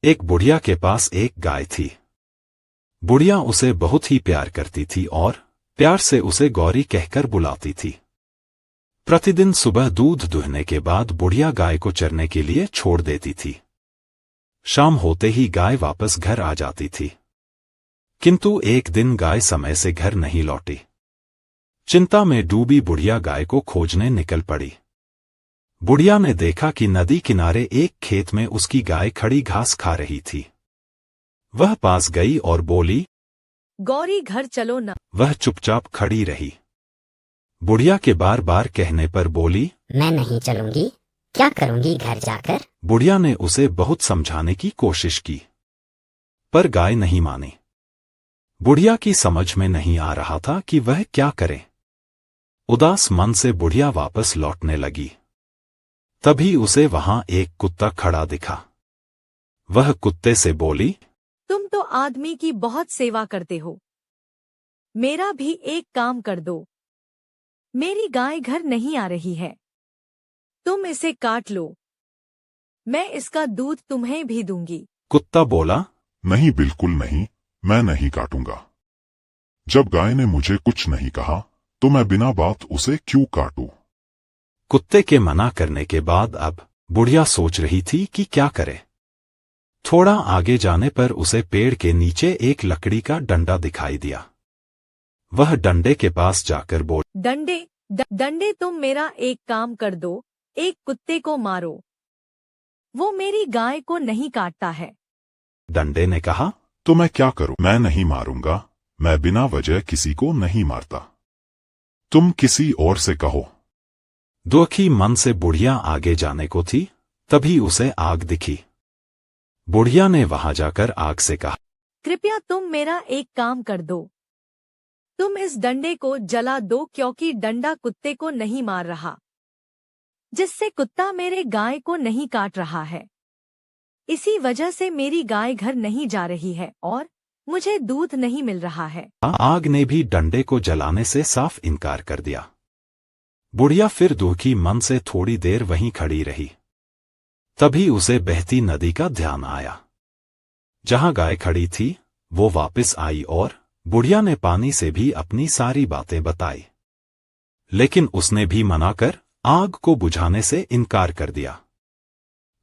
एक बुढ़िया के पास एक गाय थी। बुढ़िया उसे बहुत ही प्यार करती थी और प्यार से उसे गौरी कहकर बुलाती थी। प्रतिदिन सुबह दूध दुहने के बाद बुढ़िया गाय को चरने के लिए छोड़ देती थी। शाम होते ही गाय वापस घर आ जाती थी, किंतु एक दिन गाय समय से घर नहीं लौटी। चिंता में डूबी बुढ़िया गाय को खोजने निकल पड़ी। बुढ़िया ने देखा कि नदी किनारे एक खेत में उसकी गाय खड़ी घास खा रही थी। वह पास गई और बोली, गौरी घर चलो ना। वह चुपचाप खड़ी रही। बुढ़िया के बार बार कहने पर बोली, मैं नहीं चलूंगी, क्या करूंगी घर जाकर। बुढ़िया ने उसे बहुत समझाने की कोशिश की, पर गाय नहीं मानी। बुढ़िया की समझ में नहीं आ रहा था कि वह क्या करे। उदास मन से बुढ़िया वापस लौटने लगी। तभी उसे वहां एक कुत्ता खड़ा दिखा। वह कुत्ते से बोली, तुम तो आदमी की बहुत सेवा करते हो, मेरा भी एक काम कर दो। मेरी गाय घर नहीं आ रही है, तुम इसे काट लो, मैं इसका दूध तुम्हें भी दूंगी। कुत्ता बोला, नहीं, बिल्कुल नहीं, मैं नहीं काटूंगा। जब गाय ने मुझे कुछ नहीं कहा तो मैं बिना बात उसे क्यों काटूं? कुत्ते के मना करने के बाद अब बुढ़िया सोच रही थी कि क्या करे। थोड़ा आगे जाने पर उसे पेड़ के नीचे एक लकड़ी का डंडा दिखाई दिया। वह डंडे के पास जाकर बोल, डंडे तुम मेरा एक काम कर दो, एक कुत्ते को मारो, वो मेरी गाय को नहीं काटता है। डंडे ने कहा, तो मैं क्या करूं? मैं नहीं मारूंगा, मैं बिना वजह किसी को नहीं मारता। तुम किसी और से कहो। दुखी मन से बुढ़िया आगे जाने को थी, तभी उसे आग दिखी। बुढ़िया ने वहां जाकर आग से कहा, कृपया तुम मेरा एक काम कर दो, तुम इस डंडे को जला दो, क्योंकि डंडा कुत्ते को नहीं मार रहा, जिससे कुत्ता मेरे गाय को नहीं काट रहा है। इसी वजह से मेरी गाय घर नहीं जा रही है और मुझे दूध नहीं मिल रहा है। आग ने भी डंडे को जलाने से साफ इनकार कर दिया। बुढ़िया फिर दुखी मन से थोड़ी देर वहीं खड़ी रही। तभी उसे बहती नदी का ध्यान आया। जहां गाय खड़ी थी वो वापस आई और बुढ़िया ने पानी से भी अपनी सारी बातें बताई, लेकिन उसने भी मना कर आग को बुझाने से इनकार कर दिया।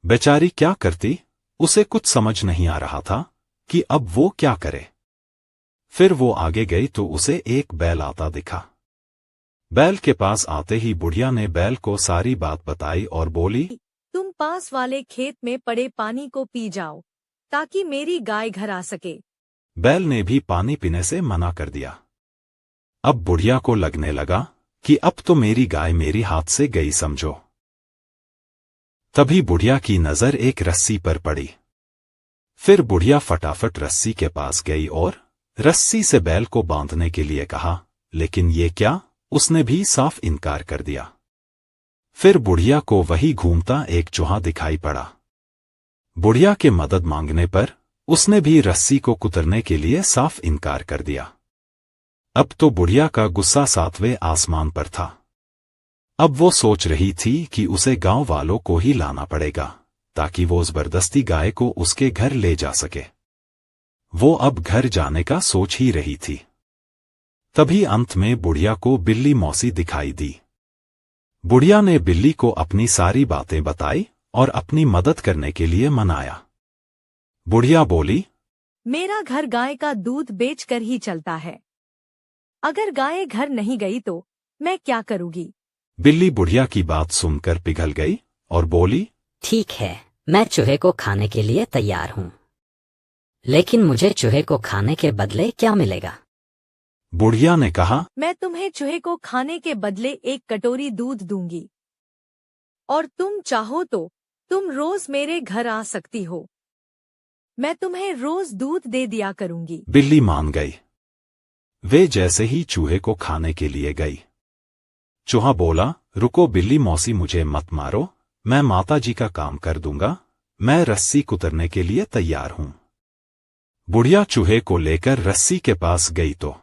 बेचारी क्या करती, उसे कुछ समझ नहीं आ रहा था कि अब वो क्या करे। फिर वो आगे गई तो उसे एक बैल आता दिखा। बैल के पास आते ही बुढ़िया ने बैल को सारी बात बताई और बोली, तुम पास वाले खेत में पड़े पानी को पी जाओ, ताकि मेरी गाय घर आ सके। बैल ने भी पानी पीने से मना कर दिया। अब बुढ़िया को लगने लगा कि अब तो मेरी गाय मेरी हाथ से गई समझो। तभी बुढ़िया की नजर एक रस्सी पर पड़ी। फिर बुढ़िया फटाफट रस्सी के पास गई और रस्सी से बैल को बांधने के लिए कहा, लेकिन ये क्या, उसने भी साफ इनकार कर दिया। फिर बुढ़िया को वही घूमता एक चूहा दिखाई पड़ा। बुढ़िया के मदद मांगने पर उसने भी रस्सी को कुतरने के लिए साफ इनकार कर दिया। अब तो बुढ़िया का गुस्सा सातवें आसमान पर था। अब वो सोच रही थी कि उसे गांव वालों को ही लाना पड़ेगा, ताकि वो जबरदस्ती गाय को उसके घर ले जा सके। वो अब घर जाने का सोच ही रही थी। तभी अंत में बुढ़िया को बिल्ली मौसी दिखाई दी। बुढ़िया ने बिल्ली को अपनी सारी बातें बताई और अपनी मदद करने के लिए मनाया। बुढ़िया बोली, मेरा घर गाय का दूध बेचकर ही चलता है, अगर गाय घर नहीं गई तो मैं क्या करूंगी। बिल्ली बुढ़िया की बात सुनकर पिघल गई और बोली, ठीक है, मैं चूहे को खाने के लिए तैयार हूँ, लेकिन मुझे चूहे को खाने के बदले क्या मिलेगा। बुढ़िया ने कहा, मैं तुम्हें चूहे को खाने के बदले एक कटोरी दूध दूंगी, और तुम चाहो तो तुम रोज मेरे घर आ सकती हो, मैं तुम्हें रोज दूध दे दिया करूंगी। बिल्ली मान गई। वे जैसे ही चूहे को खाने के लिए गई, चूहा बोला, रुको बिल्ली मौसी, मुझे मत मारो, मैं माताजी का काम कर दूंगा, मैं रस्सी कुतरने के लिए तैयार हूं। बुढ़िया चूहे को लेकर रस्सी के पास गई तो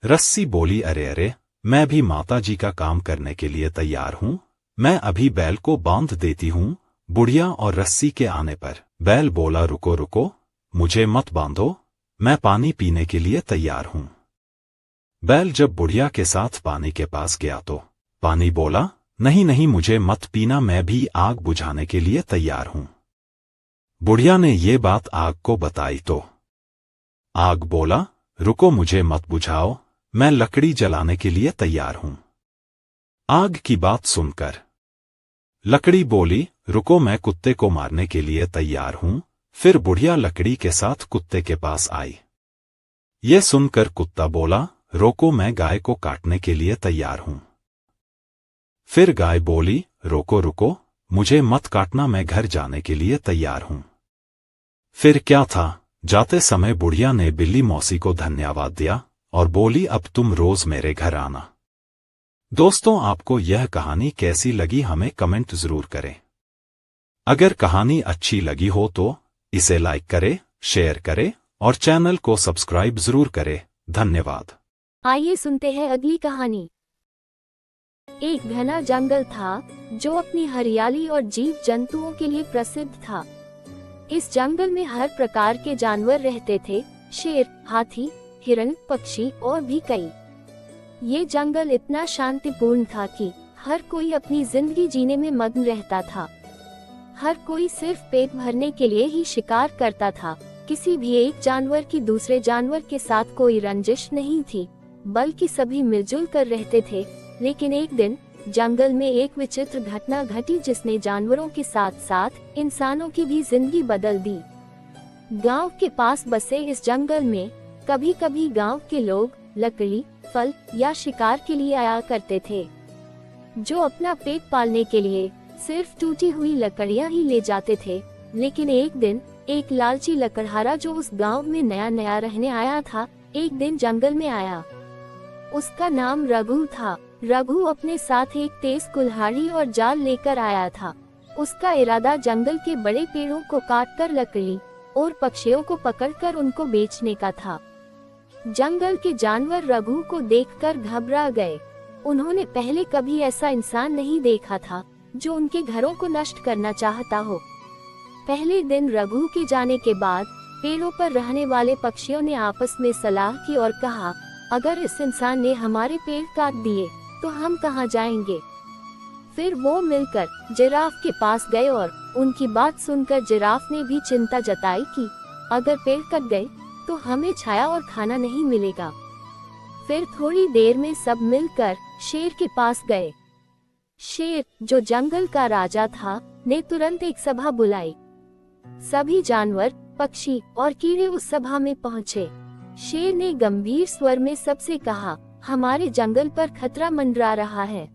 रस्सी बोली, अरे अरे, मैं भी माताजी का काम करने के लिए तैयार हूं, मैं अभी बैल को बांध देती हूं। बुढ़िया और रस्सी के आने पर बैल बोला, रुको रुको, मुझे मत बांधो, मैं पानी पीने के लिए तैयार हूं। बैल जब बुढ़िया के साथ पानी के पास गया तो पानी बोला, नहीं नहीं, मुझे मत पीना, मैं भी आग बुझाने के लिए तैयार हूं। बुढ़िया ने ये बात आग को बताई तो आग बोला, रुको, मुझे मत बुझाओ, मैं लकड़ी जलाने के लिए तैयार हूं। आग की बात सुनकर लकड़ी बोली, रुको, मैं कुत्ते को मारने के लिए तैयार हूं। फिर बुढ़िया लकड़ी के साथ कुत्ते के पास आई। ये सुनकर कुत्ता बोला, रोको, मैं गाय को काटने के लिए तैयार हूं। फिर गाय बोली, रोको रुको, मुझे मत काटना, मैं घर जाने के लिए तैयार हूं। फिर क्या था, जाते समय बुढ़िया ने बिल्ली मौसी को धन्यवाद दिया और बोली, अब तुम रोज मेरे घर आना। दोस्तों, आपको यह कहानी कैसी लगी हमें कमेंट जरूर करें। अगर कहानी अच्छी लगी हो तो इसे लाइक करें, शेयर करें और चैनल को सब्सक्राइब जरूर करें। धन्यवाद। आइए सुनते हैं अगली कहानी। एक घना जंगल था जो अपनी हरियाली और जीव जंतुओं के लिए प्रसिद्ध था। इस जंगल में हर प्रकार के जानवर रहते थे, शेर, हाथी, हिरण, पक्षी और भी कई। ये जंगल इतना शांतिपूर्ण था कि हर कोई अपनी जिंदगी जीने में मग्न रहता था। हर कोई सिर्फ पेट भरने के लिए ही शिकार करता था। किसी भी एक जानवर की दूसरे जानवर के साथ कोई रंजिश नहीं थी, बल्कि सभी मिलजुल कर रहते थे। लेकिन एक दिन जंगल में एक विचित्र घटना घटी जिसने जानवरों के साथ साथ इंसानों की भी जिंदगी बदल दी। गांव के पास बसे इस जंगल में कभी कभी गांव के लोग लकड़ी, फल या शिकार के लिए आया करते थे। जो अपना पेट पालने के लिए सिर्फ टूटी हुई लकड़ियां ही ले जाते थे। लेकिन एक दिन एक लालची लकड़हारा जो उस गांव में नया नया रहने आया था, एक दिन जंगल में आया। उसका नाम रघु था। रघु अपने साथ एक तेज कुल्हाड़ी और जाल लेकर आया था। उसका इरादा जंगल के बड़े पेड़ों को काटकर लकड़ी और पक्षियों को पकड़कर उनको बेचने का था। जंगल के जानवर रघु को देखकर घबरा गए। उन्होंने पहले कभी ऐसा इंसान नहीं देखा था जो उनके घरों को नष्ट करना चाहता हो। पहले दिन रघु के जाने के बाद पेड़ों पर रहने वाले पक्षियों ने आपस में सलाह की और कहा, अगर इस इंसान ने हमारे पेड़ काट दिए तो हम कहाँ जाएंगे। फिर वो मिलकर जिराफ के पास गए और उनकी बात सुनकर जिराफ ने भी चिंता जताई कि अगर पेड़ कट गए तो हमें छाया और खाना नहीं मिलेगा। फिर थोड़ी देर में सब मिलकर शेर के पास गए। शेर, जो जंगल का राजा था, ने तुरंत एक सभा बुलाई। सभी जानवर, पक्षी और कीड़े उस सभा में पहुँचे। शेर ने गंभीर स्वर में सबसे कहा, हमारे जंगल पर खतरा मंडरा रहा है।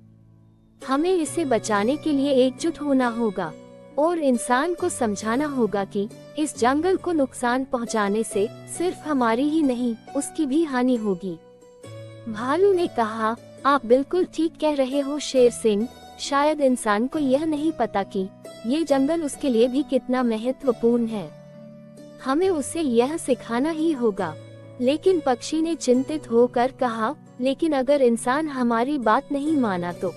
हमें इसे बचाने के लिए एकजुट होना होगा और इंसान को समझाना होगा कि इस जंगल को नुकसान पहुंचाने से सिर्फ हमारी ही नहीं, उसकी भी हानि होगी। भालू ने कहा, आप बिल्कुल ठीक कह रहे हो शेर सिंह। शायद इंसान को यह नहीं पता कि ये जंगल उसके लिए भी कितना महत्वपूर्ण है। हमें उसे यह सिखाना ही होगा। लेकिन पक्षी ने चिंतित होकर कहा, लेकिन अगर इंसान हमारी बात नहीं माना तो?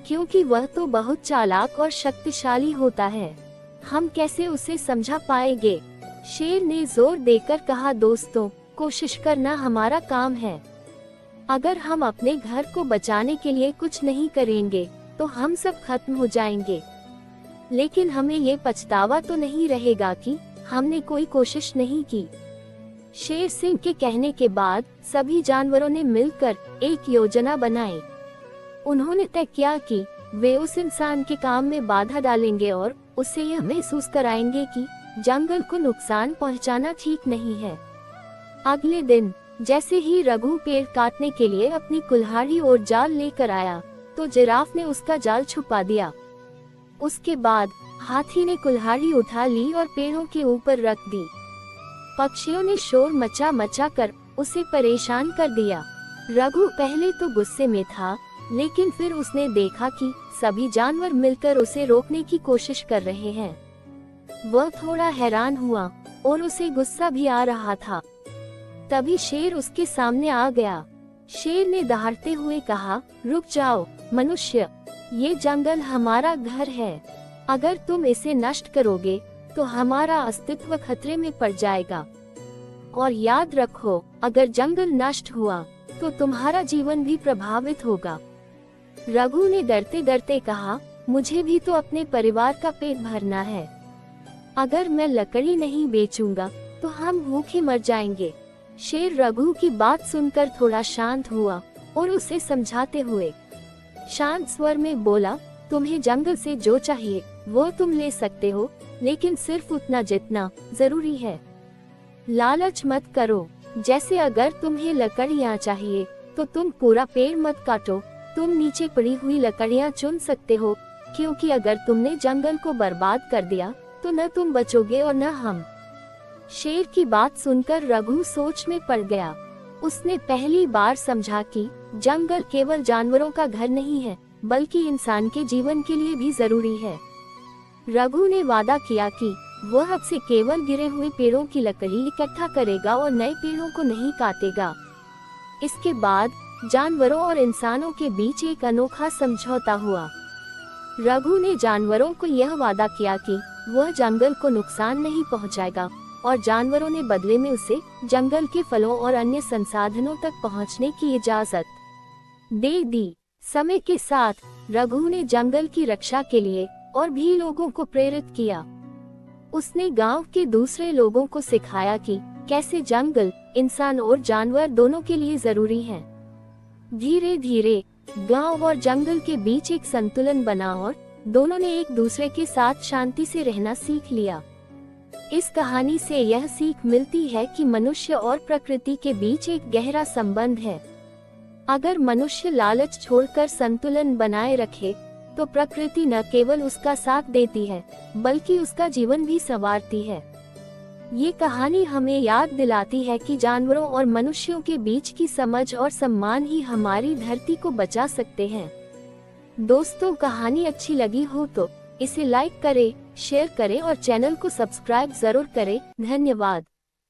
क्योंकि वह तो बहुत चालाक और शक्तिशाली होता है, हम कैसे उसे समझा पाएंगे। शेर ने जोर देकर कहा, दोस्तों, कोशिश करना हमारा काम है। अगर हम अपने घर को बचाने के लिए कुछ नहीं करेंगे तो हम सब खत्म हो जाएंगे। लेकिन हमें ये पछतावा तो नहीं रहेगा कि हमने कोई कोशिश नहीं की। शेर सिंह के कहने के बाद सभी जानवरों ने मिलकर एक योजना बनाई। उन्होंने तय किया कि वे उस इंसान के काम में बाधा डालेंगे और उसे यह महसूस कराएंगे कि जंगल को नुकसान पहुंचाना ठीक नहीं है। अगले दिन जैसे ही रघु पेड़ काटने के लिए अपनी कुल्हाड़ी और जाल लेकर आया तो जिराफ ने उसका जाल छुपा दिया। उसके बाद हाथी ने कुल्हाड़ी उठा ली और पेड़ों के ऊपर रख दी। पक्षियों ने शोर मचा कर उसे परेशान कर दिया। रघु पहले तो गुस्से में था, लेकिन फिर उसने देखा कि सभी जानवर मिलकर उसे रोकने की कोशिश कर रहे हैं। वह थोड़ा हैरान हुआ और उसे गुस्सा भी आ रहा था। तभी शेर उसके सामने आ गया। शेर ने दहाड़ते हुए कहा, रुक जाओ मनुष्य, ये जंगल हमारा घर है। अगर तुम इसे नष्ट करोगे तो हमारा अस्तित्व खतरे में पड़ जाएगा। और याद रखो, अगर जंगल नष्ट हुआ तो तुम्हारा जीवन भी प्रभावित होगा। रघु ने डरते डरते कहा, मुझे भी तो अपने परिवार का पेट भरना है। अगर मैं लकड़ी नहीं बेचूंगा तो हम भूखे मर जाएंगे। शेर रघु की बात सुनकर थोड़ा शांत हुआ और उसे समझाते हुए शांत स्वर में बोला, तुम्हें जंगल से जो चाहिए वो तुम ले सकते हो, लेकिन सिर्फ उतना जितना जरूरी है। लालच मत करो। जैसे अगर तुम्हें लकड़ियाँ चाहिए तो तुम पूरा पेड़ मत काटो, तुम नीचे पड़ी हुई लकड़ियाँ चुन सकते हो, क्योंकि अगर तुमने जंगल को बर्बाद कर दिया तो न तुम बचोगे और न हम। शेर की बात सुनकर रघु सोच में पड़ गया। उसने पहली बार समझा कि जंगल केवल जानवरों का घर नहीं है, बल्कि इंसान के जीवन के लिए भी जरूरी है। रघु ने वादा किया कि वह अब से केवल गिरे हुए पेड़ों की लकड़ी इकट्ठा करेगा और नए पेड़ों को नहीं काटेगा। इसके बाद जानवरों और इंसानों के बीच एक अनोखा समझौता हुआ। रघु ने जानवरों को यह वादा किया कि वह जंगल को नुकसान नहीं पहुंचाएगा, और जानवरों ने बदले में उसे जंगल के फलों और अन्य संसाधनों तक पहुंचने की इजाजत दे दी। समय के साथ रघु ने जंगल की रक्षा के लिए और भी लोगों को प्रेरित किया। उसने गांव के दूसरे लोगों को सिखाया कि कैसे जंगल इंसान और जानवर दोनों के लिए जरूरी है। धीरे धीरे गांव और जंगल के बीच एक संतुलन बना और दोनों ने एक दूसरे के साथ शांति से रहना सीख लिया। इस कहानी से यह सीख मिलती है कि मनुष्य और प्रकृति के बीच एक गहरा संबंध है। अगर मनुष्य लालच छोड़कर संतुलन बनाए रखे तो प्रकृति न केवल उसका साथ देती है, बल्कि उसका जीवन भी संवारती है। ये कहानी हमें याद दिलाती है कि जानवरों और मनुष्यों के बीच की समझ और सम्मान ही हमारी धरती को बचा सकते हैं। दोस्तों, कहानी अच्छी लगी हो तो इसे लाइक करें, शेयर करें और चैनल को सब्सक्राइब जरूर करें। धन्यवाद।